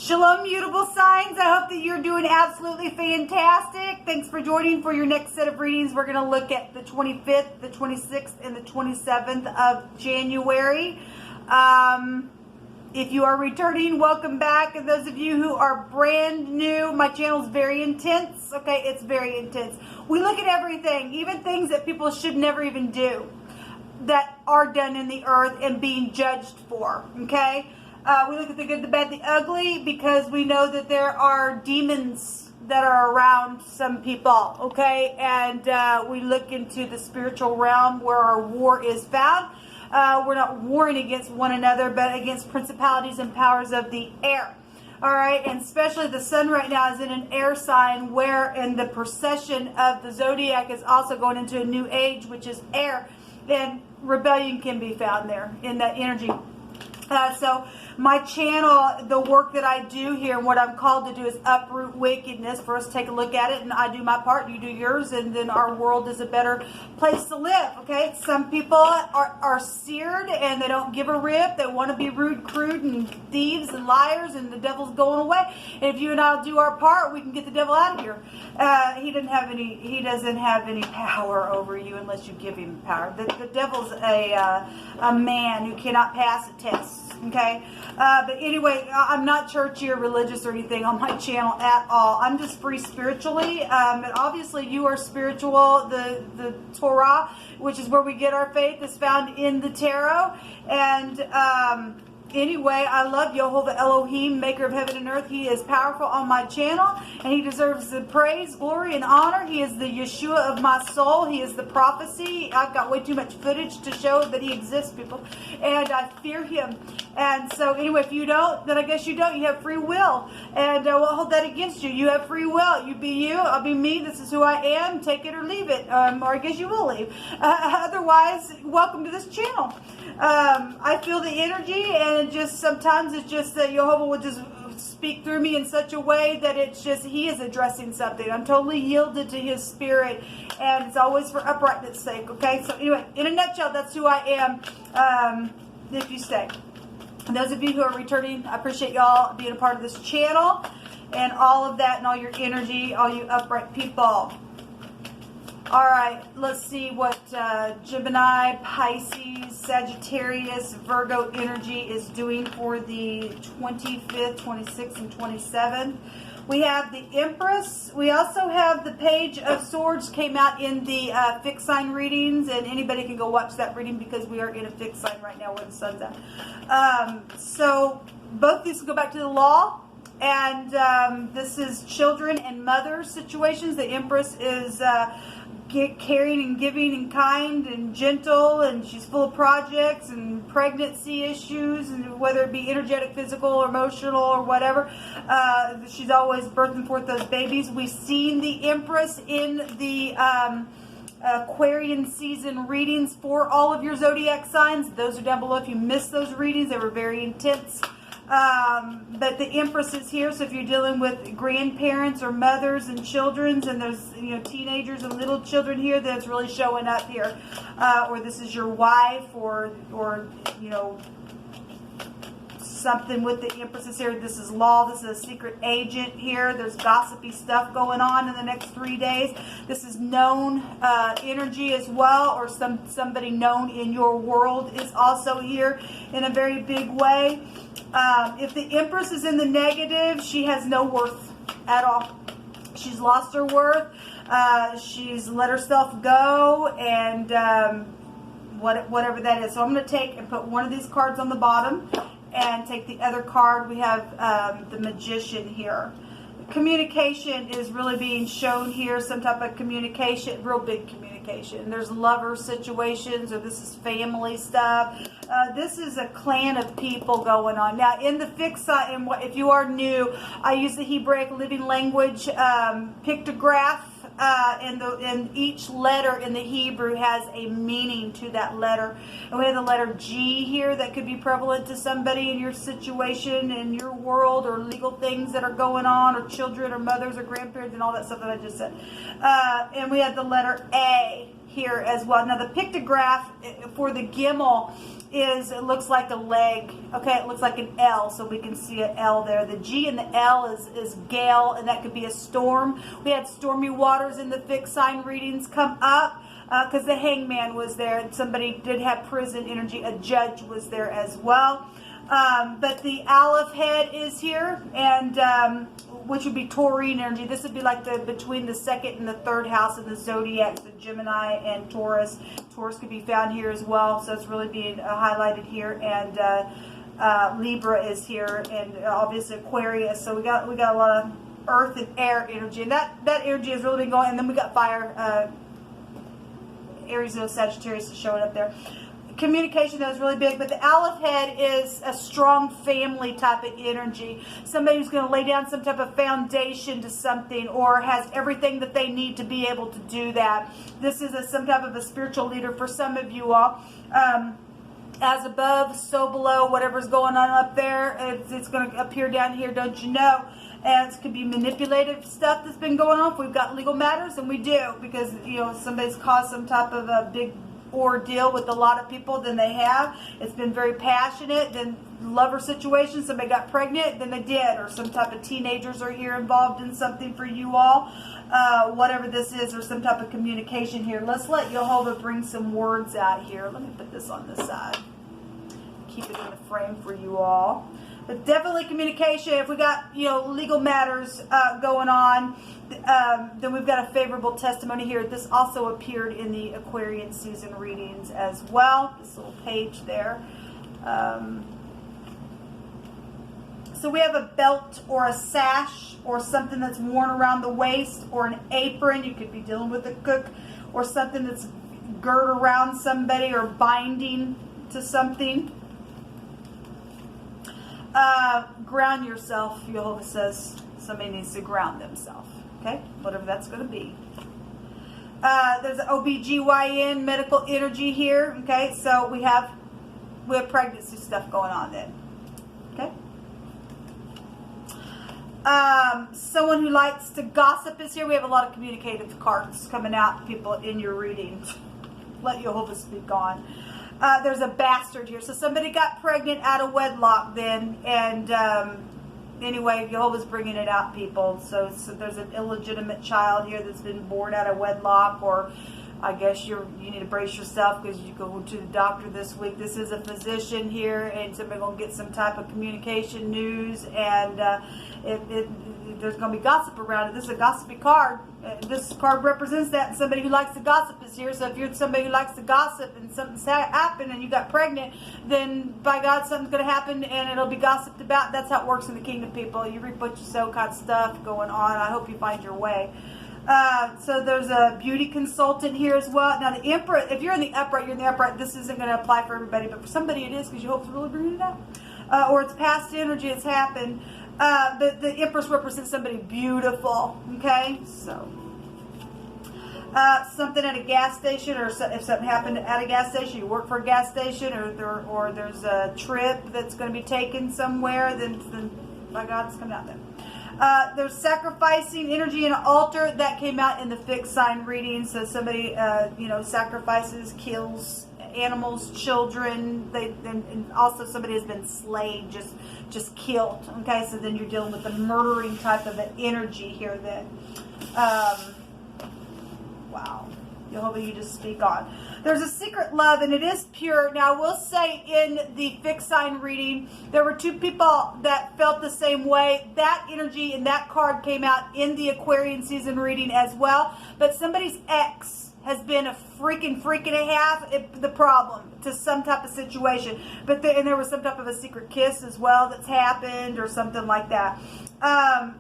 Shalom, mutable signs. I hope that you're doing absolutely fantastic. Thanks for joining for your next set of readings. We're going to look at the 25th, the 26th, and the 27th of January. If you are returning, welcome back. And those of you who are brand new, my channel is very intense. Okay, it's very intense. We look at everything, even things that people should never even do, that are done in the earth and being judged for. Okay. We look at the good, the bad, the ugly, because we know that there are demons that are around some people, okay? And we look into the spiritual realm where our war is found. We're not warring against one another, but against principalities and powers of the air. All right, and especially the sun right now is in an air sign where in the procession of the Zodiac is also going into a new age, which is air. And rebellion can be found there in that energy. So my channel, the work that I do here and what I'm called to do is uproot wickedness. First, take a look at it, and I do my part, you do yours, and then our world is a better place to live, okay? Some people are seared, and they don't give a rip. They want to be rude, crude, and thieves and liars, and the devil's going away. And if you and I do our part, we can get the devil out of here. He doesn't have any power over you unless you give him power. The devil's a man who cannot pass a test. Okay, but anyway, I'm not churchy or religious or anything on my channel at all. I'm just free spiritually, and obviously you are spiritual. The Torah, which is where we get our faith, is found in the tarot. And anyway, I love Jehovah Elohim, maker of heaven and earth. He is powerful on my channel, and he deserves the praise, glory, and honor. He is the Yeshua of my soul. He is the prophecy. I've got way too much footage to show that he exists, people, and I fear him. And so anyway, if you don't, then I guess you don't. You have free will, and I won't hold that against you. You have free will. You be you, I'll be me. This is who I am. Take it or leave it, or I guess you will leave. Otherwise, welcome to this channel. I feel the energy, and sometimes it's just that Jehovah will just speak through me in such a way that it's just he is addressing something. I'm totally yielded to his spirit, and it's always for uprightness sake. Okay, so anyway, in a nutshell, that's who I am. If you stay. And those of you who are returning, I appreciate y'all being a part of this channel and all of that and all your energy, all you upright people. All right, let's see what Gemini, Pisces, Sagittarius, Virgo energy is doing for the 25th, 26th, and 27th. We have the Empress. We also have the Page of Swords came out in the fixed sign readings, and anybody can go watch that reading because we are in a fixed sign right now where the sun's at. So both these go back to the law, and this is children and mothers situations. The Empress is caring and giving and kind and gentle, and she's full of projects and pregnancy issues, and whether it be energetic, physical, or emotional, or whatever, she's always birthing forth those babies. We've seen the Empress in the Aquarian season readings for all of your zodiac signs. Those are down below if you missed those readings. They were very intense. But the Empress is here, so if you're dealing with grandparents or mothers and children, and there's teenagers and little children here, that's really showing up here. Or this is your wife, or something with the Empress is here. This is law. This is a secret agent here. There's gossipy stuff going on in the next 3 days. This is known energy as well, or somebody known in your world is also here in a very big way. If the Empress is in the negative, she has no worth at all. She's lost her worth. She's let herself go, and whatever that is. So I'm going to take and put one of these cards on the bottom and take the other card. We have the Magician here. Communication is really being shown here, some type of communication, real big communication. There's lover situations, or this is family stuff. This is a clan of people going on. Now, in the fixed sign, and if you are new, I use the Hebraic Living Language pictograph, and each letter in the Hebrew has a meaning to that letter. And we have the letter G here that could be prevalent to somebody in your situation, in your world, or legal things that are going on, or children, or mothers, or grandparents, and all that stuff that I just said. And we have the letter A here as well. Now, the pictograph for the Gimel is, it looks like a leg. Okay, it looks like an L, so we can see an L there. The G and the L is gale, and that could be a storm. We had stormy waters in the fixed sign readings come up because the hangman was there. Somebody did have prison energy. A judge was there as well. But the Aleph head is here, and which would be Taurine energy. This would be like between the second and the third house of the Zodiac, so Gemini and Taurus. Taurus could be found here as well, so it's really being highlighted here. And Libra is here, and obviously Aquarius. So we got a lot of earth and air energy, and that energy has really been going. And then we got fire, Aries and Sagittarius is showing up there. Communication, that was really big, but the Aleph head is a strong family type of energy. Somebody who's going to lay down some type of foundation to something, or has everything that they need to be able to do that. This is some type of a spiritual leader for some of you all. As above, so below, whatever's going on up there, it's going to appear down here, don't you know? And it could be manipulative stuff that's been going on. If we've got legal matters, and we do, because, you know, somebody's caused some type of a big ordeal with a lot of people than they have. It's been very passionate. Then lover situation, somebody got pregnant, then they did, or some type of teenagers are here involved in something for you all. Whatever this is, or some type of communication here. Let's let Jehovah bring some words out here. Let me put this on this side. Keep it in the frame for you all. But definitely communication. If we got, you know, legal matters going on, then we've got a favorable testimony here. This also appeared in the Aquarian season readings as well. This little page there. So we have a belt or a sash or something that's worn around the waist, or an apron. You could be dealing with a cook, or something that's girt around somebody or binding to something. Ground yourself, Jehovah says. Somebody needs to ground themselves. Okay? Whatever that's going to be. There's an OBGYN medical energy here. Okay? So we have pregnancy stuff going on then. Okay? Someone who likes to gossip is here. We have a lot of communicative cards coming out, people, in your reading. Let Jehovah speak on. There's a bastard here. So somebody got pregnant out of wedlock then. And anyway, Jehovah's bringing it out, people. So there's an illegitimate child here that's been born out of wedlock. Or I guess you need to brace yourself because you go to the doctor this week. This is a physician here. And somebody's going to get some type of communication news. And there's going to be gossip around it. This is a gossipy card. This card represents that, and somebody who likes to gossip is here. So if you're somebody who likes to gossip and something's happened and you got pregnant, then by God, something's going to happen and it'll be gossiped about. That's how it works in the kingdom, people. You reap what you sow kind of stuff going on. I hope you find your way. So there's a beauty consultant here as well. Now the Emperor, if you're in the upright, you're in the upright. This isn't going to apply for everybody, but for somebody it is, because you hope to really bring it out. Or it's past energy, it's happened. The Empress represents somebody beautiful, okay? So, something at a gas station, or if something happened at a gas station, you work for a gas station, or there's a trip that's going to be taken somewhere, then by God, it's coming out then. There's sacrificing energy in an altar. That came out in the fixed sign reading. So somebody, sacrifices, kills animals, children, and also somebody has been slain, just killed. Okay, so then you're dealing with the murdering type of an energy here then. Wow. Jehovah, you just speak on. There's a secret love, and it is pure. Now, I will say in the fixed sign reading, there were two people that felt the same way. That energy and that card came out in the Aquarian season reading as well. But somebody's ex has been a freaking and a half the problem to some type of situation. But and there was some type of a secret kiss as well that's happened, or something like that.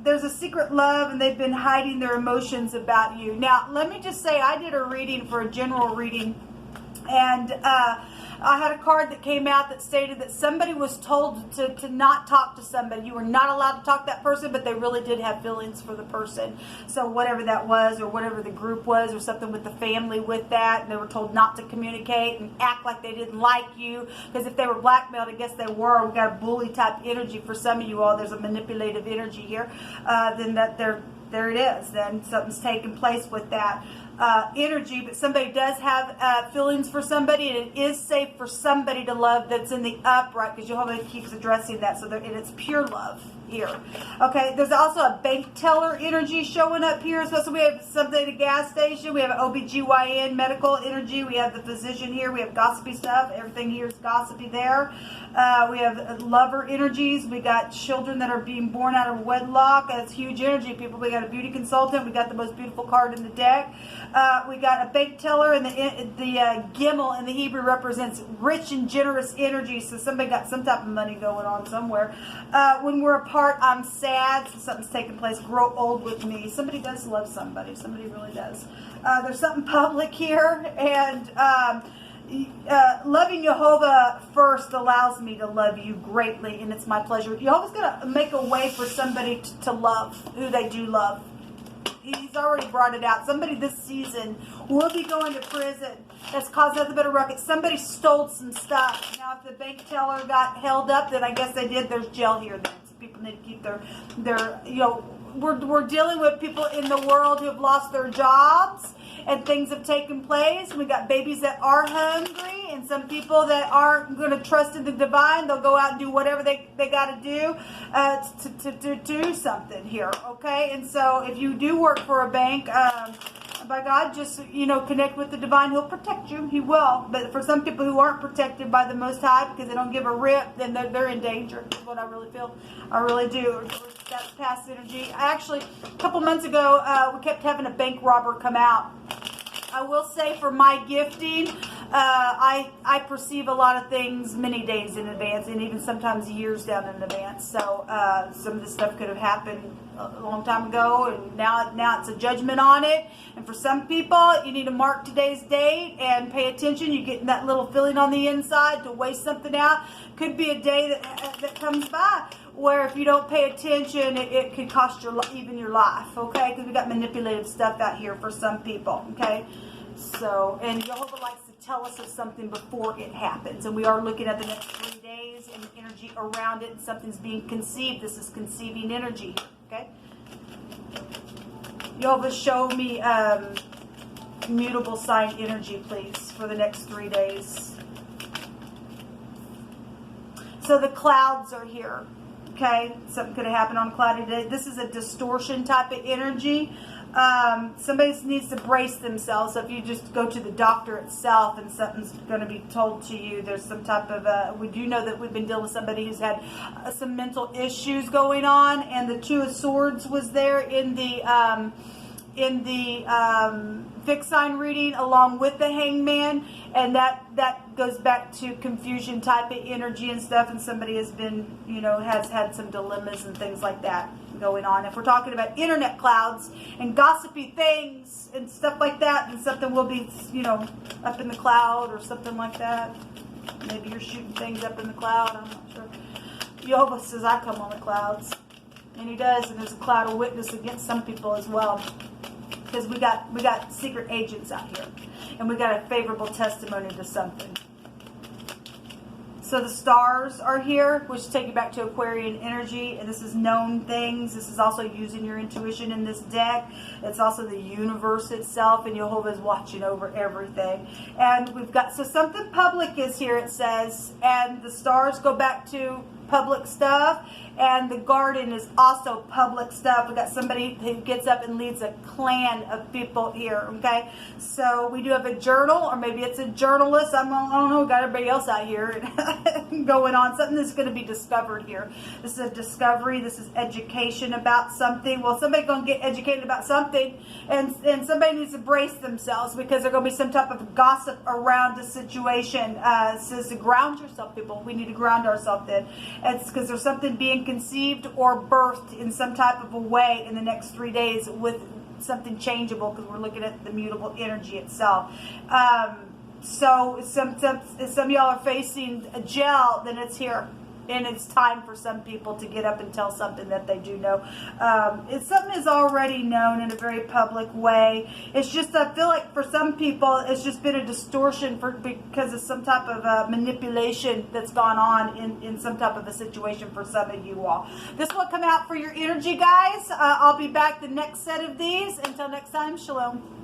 There's a secret love, and they've been hiding their emotions about you. Now, let me just say, I did a reading for a general reading, and I had a card that came out that stated that somebody was told to not talk to somebody. You were not allowed to talk to that person, but they really did have feelings for the person. So whatever that was, or whatever the group was, or something with the family with that, and they were told not to communicate and act like they didn't like you. Because if they were blackmailed, I guess they were. We got a bully type energy for some of you all. There's a manipulative energy here. Then that there it is. Then something's taking place with that. energy, but somebody does have feelings for somebody, and it is safe for somebody to love that's in the upright, because Jehovah keeps addressing that, so and it's pure love here. Okay, there's also a bank teller energy showing up here. So we have something at a gas station. We have an OBGYN medical energy. We have the physician here. We have gossipy stuff. Everything here is gossipy there. We have lover energies. We got children that are being born out of wedlock. That's huge energy, people. We got a beauty consultant. We got the most beautiful card in the deck. We got a bank teller, and the Gimel in the Hebrew represents rich and generous energy. So somebody got some type of money going on somewhere. When we're apart, I'm sad. So something's taking place. Grow old with me. Somebody does love somebody. Somebody really does. There's something public here, and loving Jehovah first allows me to love you greatly, and it's my pleasure. Jehovah's going to make a way for somebody to love who they do love. He's already brought it out. Somebody this season will be going to prison. That's caused nothing but a ruckus. Somebody stole some stuff. Now, if the bank teller got held up, then I guess they did. There's jail here then. So people need to keep their we're dealing with people in the world who have lost their jobs, and things have taken place. We got babies that are hungry, and some people that aren't going to trust in the divine. They'll go out and do whatever they got to do to do something here, okay? And so if you do work for a bank, by God, just, connect with the divine. He'll protect you. He will. But for some people who aren't protected by the Most High because they don't give a rip, then they're in danger. That's what I really feel. I really do. That's past energy. Actually, a couple months ago, we kept having a bank robber come out. I will say, for my gifting, I perceive a lot of things many days in advance, and even sometimes years down in advance. So some of this stuff could have happened a long time ago, and now it's a judgment on it. And for some people, you need to mark today's date and pay attention. You're getting that little feeling on the inside to waste something out. Could be a day that comes by where if you don't pay attention, it could cost even your life, okay? Because we got manipulative stuff out here for some people, okay? So, and Jehovah likes to tell us of something before it happens. And we are looking at the next 3 days and the energy around it, and something's being conceived. This is conceiving energy, okay? Jehovah, show me mutable sign energy, please, for the next 3 days. So the clouds are here. Okay, something could have happened on a cloudy day. This is a distortion type of energy. Somebody needs to brace themselves. So if you just go to the doctor itself and something's going to be told to you, there's some type of, we do know that we've been dealing with somebody who's had some mental issues going on, and the Two of Swords was there in the fixed sign reading along with the Hangman, and that goes back to confusion type of energy and stuff, and somebody has been, has had some dilemmas and things like that going on. If we're talking about internet clouds and gossipy things and stuff like that, then something will be, up in the cloud or something like that. Maybe you're shooting things up in the cloud, I'm not sure. Jehovah says I come on the clouds, and he does, and there's a cloud of witness against some people as well. Because we got secret agents out here, and we got a favorable testimony to something. So the stars are here, which take you back to Aquarian energy, and this is known things. This is also using your intuition in this deck. It's also the universe itself, and Jehovah is watching over everything. And we've got, so something public is here, it says, and the stars go back to public stuff, and the garden is also public stuff. We got somebody who gets up and leads a clan of people here, okay? So we do have a journal, or maybe it's a journalist. I don't know, we got everybody else out here going on. Something that's going to be discovered here. This is a discovery. This is education about something. Well, somebody's going to get educated about something, and somebody needs to brace themselves, because there's going to be some type of gossip around the situation. It says to ground yourself, people. We need to ground ourselves in. It's because there's something being conceived or birthed in some type of a way in the next 3 days with something changeable, because we're looking at the mutable energy itself. So if some of y'all are facing a jail, then it's here. And it's time for some people to get up and tell something that they do know. It's something is already known in a very public way. It's just, I feel like for some people, it's just been a distortion because of some type of manipulation that's gone on in some type of a situation for some of you all. This will come out for your energy, guys. I'll be back the next set of these. Until next time, shalom.